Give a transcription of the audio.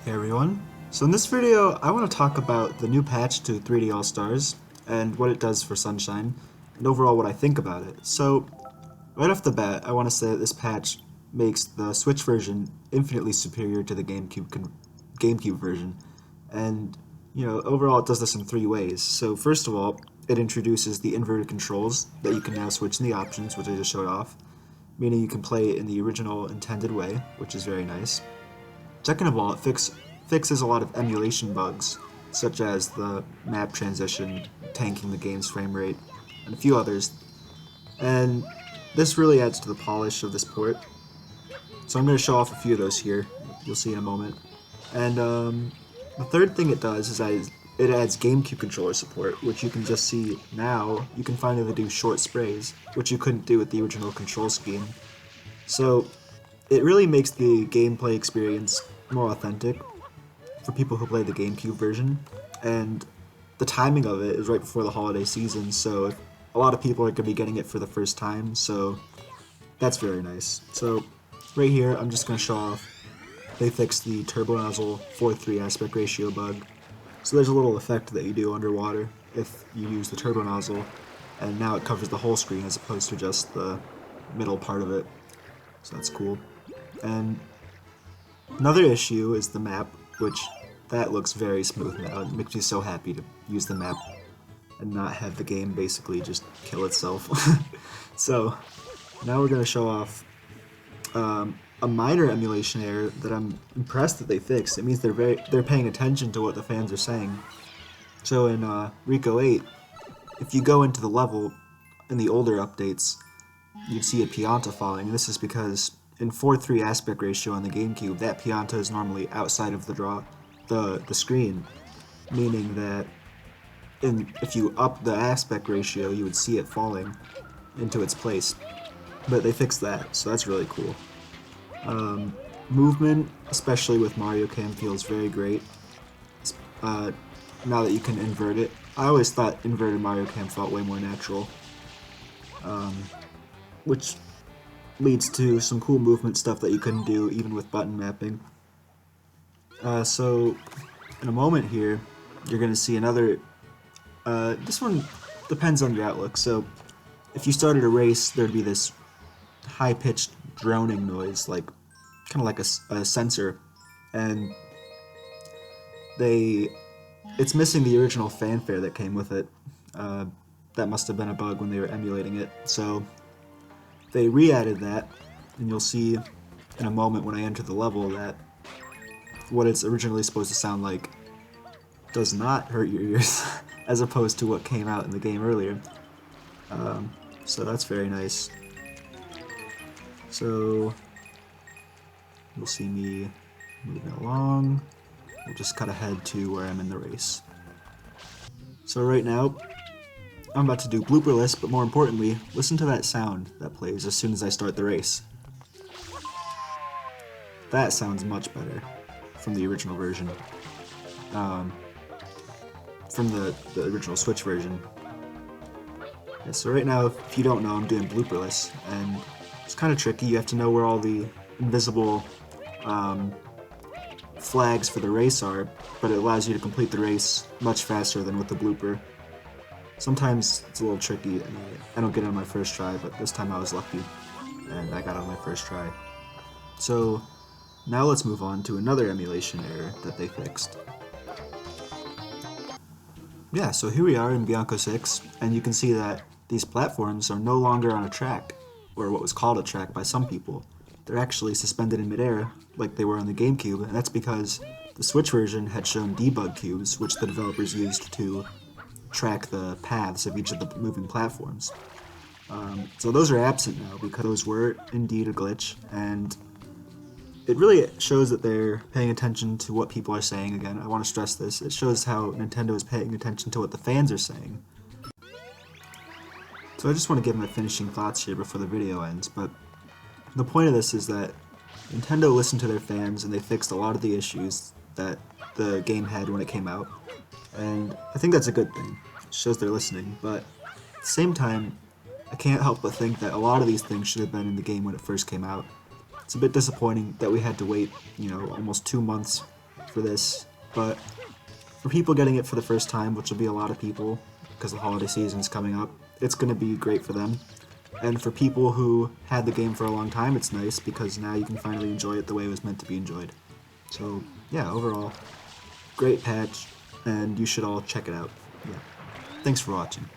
Hey everyone, so in this video I want to talk about the new patch to 3D All-Stars and what it does for Sunshine and overall what I think about it. So right off the bat I want to say that this patch makes the Switch version infinitely superior to the GameCube version, and overall it does this in three ways. So first of all, it introduces the inverted controls that you can now switch in the options, which I just showed off, meaning you can play it in the original intended way, which is very nice. Second of all, it fixes a lot of emulation bugs, such as the map transition, tanking the game's frame rate, and a few others. And this really adds to the polish of this port. So I'm going to show off a few of those here, you'll see in a moment. And the third thing it does is it adds GameCube controller support, which you can just see now. You can finally do short sprays, which you couldn't do with the original control scheme. So it really makes the gameplay experience more authentic for people who play the GameCube version, and the timing of it is right before the holiday season, so a lot of people are going to be getting it for the first time, so that's very nice. So right here I'm just going to show off, they fixed the turbo nozzle 4:3 aspect ratio bug. So there's a little effect that you do underwater if you use the turbo nozzle, and now it covers the whole screen as opposed to just the middle part of it, so that's cool. And another issue is the map, which that looks very smooth now. It makes me so happy to use the map and not have the game basically just kill itself. So now we're going to show off a minor emulation error that I'm impressed that they fixed. It means they're paying attention to what the fans are saying. So in Rico 8, if you go into the level in the older updates, you'd see a Pianta falling. And this is because in 4:3 aspect ratio on the GameCube, that Pianta is normally outside of the screen, meaning that if you up the aspect ratio, you would see it falling into its place. But they fixed that, so that's really cool. Movement, especially with Mario Cam, feels very great. Now that you can invert it, I always thought inverted Mario Cam felt way more natural, which leads to some cool movement stuff that you couldn't do even with button mapping. So in a moment here, you're going to see another, this one depends on your outlook. So if you started a race, there'd be this high-pitched droning noise, like kind of like a sensor, and it's missing the original fanfare that came with it. That must have been a bug when they were emulating it, so they re-added that, and you'll see in a moment when I enter the level that what it's originally supposed to sound like does not hurt your ears, as opposed to what came out in the game earlier. So that's very nice. So you'll see me moving along. We'll just cut ahead to where I'm in the race. So right now, I'm about to do blooper list, but more importantly, listen to that sound that plays as soon as I start the race. That sounds much better from the original version. From the original Switch version. Yeah, so right now, if you don't know, I'm doing blooper lists, and it's kind of tricky. You have to know where all the invisible flags for the race are, but it allows you to complete the race much faster than with the blooper. Sometimes it's a little tricky, and I don't get it on my first try, but this time I was lucky, and I got it on my first try. So now let's move on to another emulation error that they fixed. Yeah, so here we are in Bianco 6, and you can see that these platforms are no longer on a track, or what was called a track by some people. They're actually suspended in midair, like they were on the GameCube, and that's because the Switch version had shown debug cubes, which the developers used to track the paths of each of the moving platforms. So those are absent now because those were indeed a glitch, and it really shows that they're paying attention to what people are saying. Again, I want to stress this. It shows how Nintendo is paying attention to what the fans are saying. So I just want to give my finishing thoughts here before the video ends, but the point of this is that Nintendo listened to their fans and they fixed a lot of the issues that the game had when it came out. And I think that's a good thing. It shows they're listening, but at the same time, I can't help but think that a lot of these things should have been in the game when it first came out. It's a bit disappointing that we had to wait, almost 2 months for this, but for people getting it for the first time, which will be a lot of people because the holiday season is coming up, it's going to be great for them. And for people who had the game for a long time, it's nice because now you can finally enjoy it the way it was meant to be enjoyed. So yeah, overall, great patch, and you should all check it out. Yeah. Thanks for watching.